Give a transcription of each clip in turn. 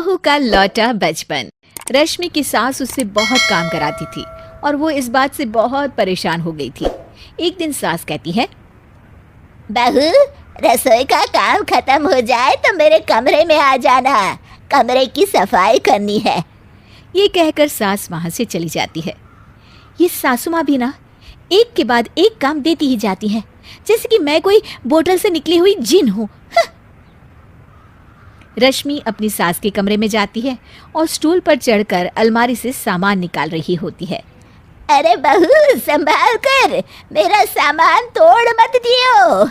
बहू का लौटा बचपन। रश्मि की सास उससे बहुत काम कराती थी और वो इस बात से बहुत परेशान हो गई थी। एक दिन सास कहती है, बहू, रसोई का काम खत्म हो जाए तो मेरे कमरे में आ जाना, कमरे की सफाई करनी है। ये कहकर सास वहां से चली जाती है। ये सासू माँ भी ना एक के बाद एक काम देती ही जाती है, जैसे कि मैं कोई बोतल से निकली हुई जिन हूँ। रश्मि अपनी सास के कमरे में जाती है और स्टूल पर चढ़कर अलमारी से सामान निकाल रही होती है। अरे बहू, संभाल कर, मेरा सामान तोड़ मत दियो।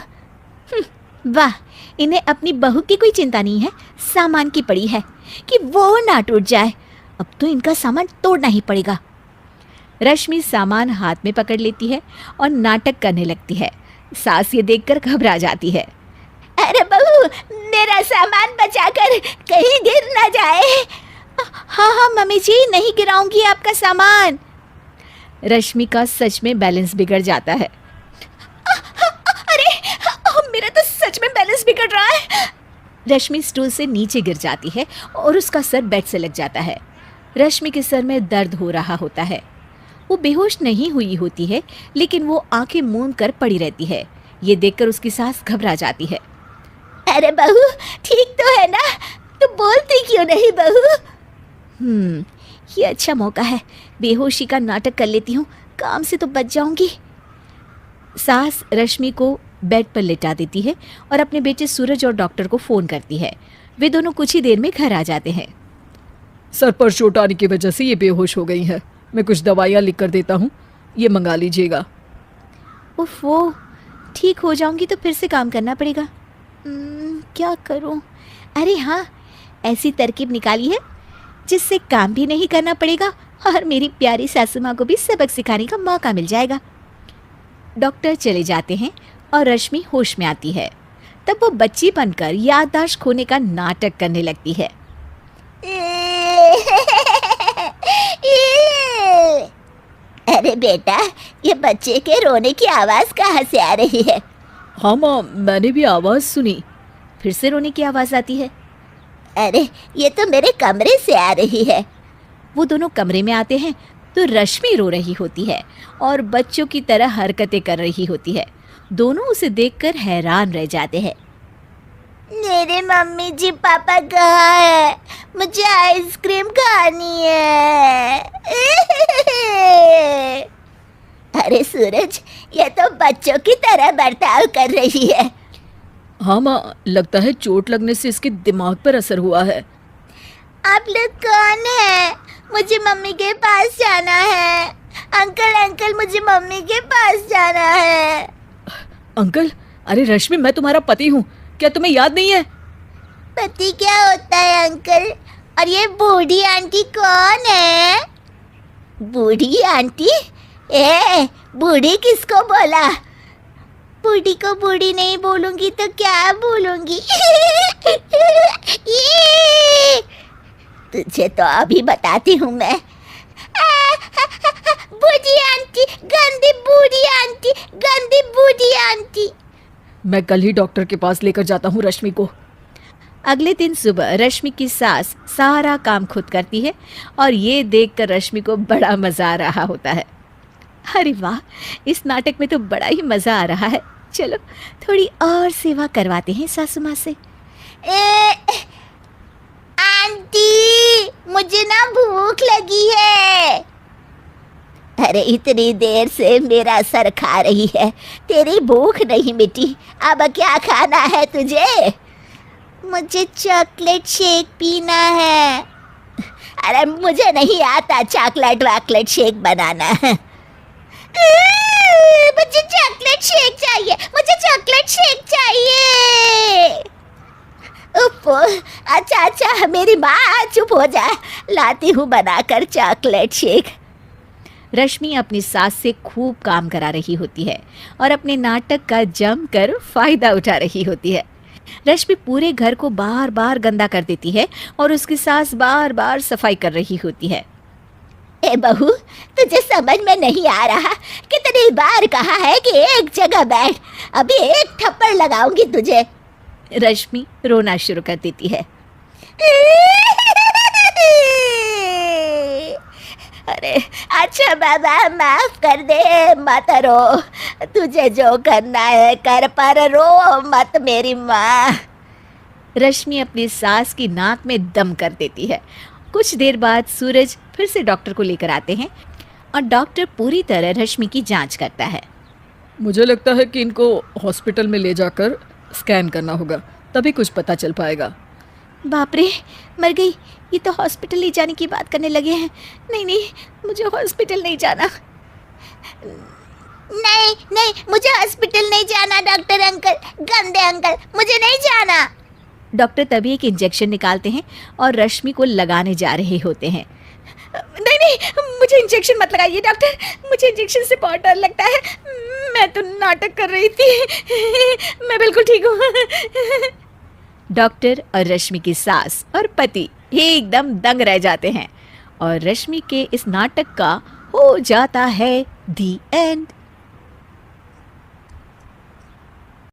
वाह, इन्हें अपनी बहू की कोई चिंता नहीं है, सामान की पड़ी है कि वो ना टूट जाए। अब तो इनका सामान तोड़ना ही पड़ेगा। रश्मि सामान हाथ में पकड़ लेती है और नाटक करने लगती है। सास ये देखकर घबरा जाती है। अरे बहू, मेरा सामान बचाकर कहीं गिर ना जाए। हाँ हाँ मम्मी जी, नहीं गिराऊंगी आपका सामान। रश्मि का सच में बैलेंस बिगड़ जाता है। अरे मेरा तो सच में बैलेंस बिगड़ रहा है। रश्मि स्टूल से नीचे गिर जाती है और उसका सर बेड से लग जाता है। रश्मि के सर में दर्द हो रहा होता है। वो बेहोश नहीं हुई होती है, लेकिन वो आंखें मूंद कर पड़ी रहती है। ये देखकर उसकी सास घबरा जाती है। अरे बहू, ठीक तो है ना? तू बोलती क्यों नहीं बहू? ये अच्छा मौका है, बेहोशी का नाटक कर लेती हूँ, काम से तो बच जाऊंगी। सास रश्मि को बेड पर लेटा देती है और अपने बेटे सूरज और डॉक्टर को फ़ोन करती है। वे दोनों कुछ ही देर में घर आ जाते हैं। सर पर चोट आने की वजह से ये बेहोश हो गई है। मैं कुछ दवाइयाँ लिख कर देता हूँ, ये मंगा लीजिएगा। उफ, वो ठीक हो जाऊंगी तो फिर से काम करना पड़ेगा। क्या करूं? अरे हाँ, ऐसी तरकीब निकाली है जिससे काम भी नहीं करना पड़ेगा और मेरी प्यारी सासू माँ को भी सबक सिखाने का मौका मिल जाएगा। डॉक्टर चले जाते हैं और रश्मि होश में आती है। तब वो बच्ची बनकर याददाश्त खोने का नाटक करने लगती है। अरे बेटा, ये बच्चे के रोने की आवाज़ कहाँ से आ रही है? हाँ माँ, मैंने भी आवाज़ सुनी। फिर से रोने की आवाज़ आती है। अरे ये तो मेरे कमरे से आ रही है। वो दोनों कमरे में आते हैं तो रश्मि रो रही होती है और बच्चों की तरह हरकतें कर रही होती है। दोनों उसे देखकर हैरान रह जाते हैं। मेरे मम्मी जी पापा कहाँ है? मुझे आइसक्रीम खानी है। अरे सूरज, ये तो बच्चों की तरह बर्ताव कर रही है। हाँ माँ, लगता है चोट लगने से इसके दिमाग पर असर हुआ है। आप लोग कौन है? मुझे मम्मी के पास जाना है। अंकल अंकल, मुझे मम्मी के पास जाना है। अंकल? अरे रश्मि, मैं तुम्हारा पति हूँ, क्या तुम्हें याद नहीं है? पति क्या होता है अंकल? और ये बूढ़ी आंटी कौन है? बूढ़ी आंटी? बूढ़ी किसको बोला? बूढ़ी को बूढ़ी नहीं बोलूंगी तो क्या बोलूंगी? तुझे तो अभी बताती हूँ मैं। बूढ़ी आंटी, गंदी बूढ़ी आंटी, गंदी बूढ़ी आंटी। मैं कल ही डॉक्टर के पास लेकर जाता हूँ रश्मि को। अगले दिन सुबह रश्मि की सास सारा काम खुद करती है और ये देखकर रश्मि को बड़ा मज़ा आ रहा होता है। अरे वाह, इस नाटक में तो बड़ा ही मज़ा आ रहा है। चलो थोड़ी और सेवा करवाते हैं सासू माँ से। आंटी, मुझे ना भूख लगी है। अरे इतनी देर से मेरा सर खा रही है, तेरी भूख नहीं मिटी। अब क्या खाना है तुझे? मुझे चॉकलेट शेक पीना है। अरे मुझे नहीं आता चॉकलेट वाकलेट शेक बनाना। मुझे चॉकलेट शेक चाहिए, मुझे चॉकलेट शेक चाहिए। अच्छा, मेरी माँ चुप हो जा, लाती हूँ बनाकर चॉकलेट शेक। रश्मि अपनी सास से खूब काम करा रही होती है और अपने नाटक का जमकर फायदा उठा रही होती है। रश्मि पूरे घर को बार बार गंदा कर देती है और उसकी सास बार बार सफाई कर रही होती है। ए बहू, तुझे समझ में नहीं आ रहा? कितनी बार कहा है कि एक जगह बैठ, अभी एक थप्पड़ लगाऊंगी तुझे। रश्मि रोना शुरू कर देती है। बाबा माफ कर दे, मत रो, तुझे जो करना है कर, पर रो मत मेरी माँ। रश्मि अपनी सास की नाक में दम कर देती है। कुछ देर बाद सूरज फिर से डॉक्टर को लेकर आते हैं और डॉक्टर पूरी तरह रश्मि की जांच करता है। मुझे लगता है कि इनको हॉस्पिटल में ले जाकर स्कैन करना होगा, तभी कुछ पता चल पाएगा। बाप रे, मर गई। ये तो हॉस्पिटल ले जाने की बात करने लगे हैं। नहीं नहीं, मुझे हॉस्पिटल नहीं जाना। नहीं नहीं, मुझे हॉस्पिटल नहीं जाना डॉक्टर अंकल, गंदे अंकल, मुझे नहीं जाना। डॉक्टर तभी एक इंजेक्शन निकालते हैं और रश्मि को लगाने जा रहे होते हैं। नहीं नहीं, मुझे इंजेक्शन मत लगाइए डॉक्टर, मुझे इंजेक्शन से बहुत डर लगता है। मैं तो नाटक कर रही थी, मैं बिल्कुल ठीक हूँ। डॉक्टर और रश्मि की सास और पति एकदम दंग रह जाते हैं और रश्मि के इस नाटक का हो जाता है दी एंड।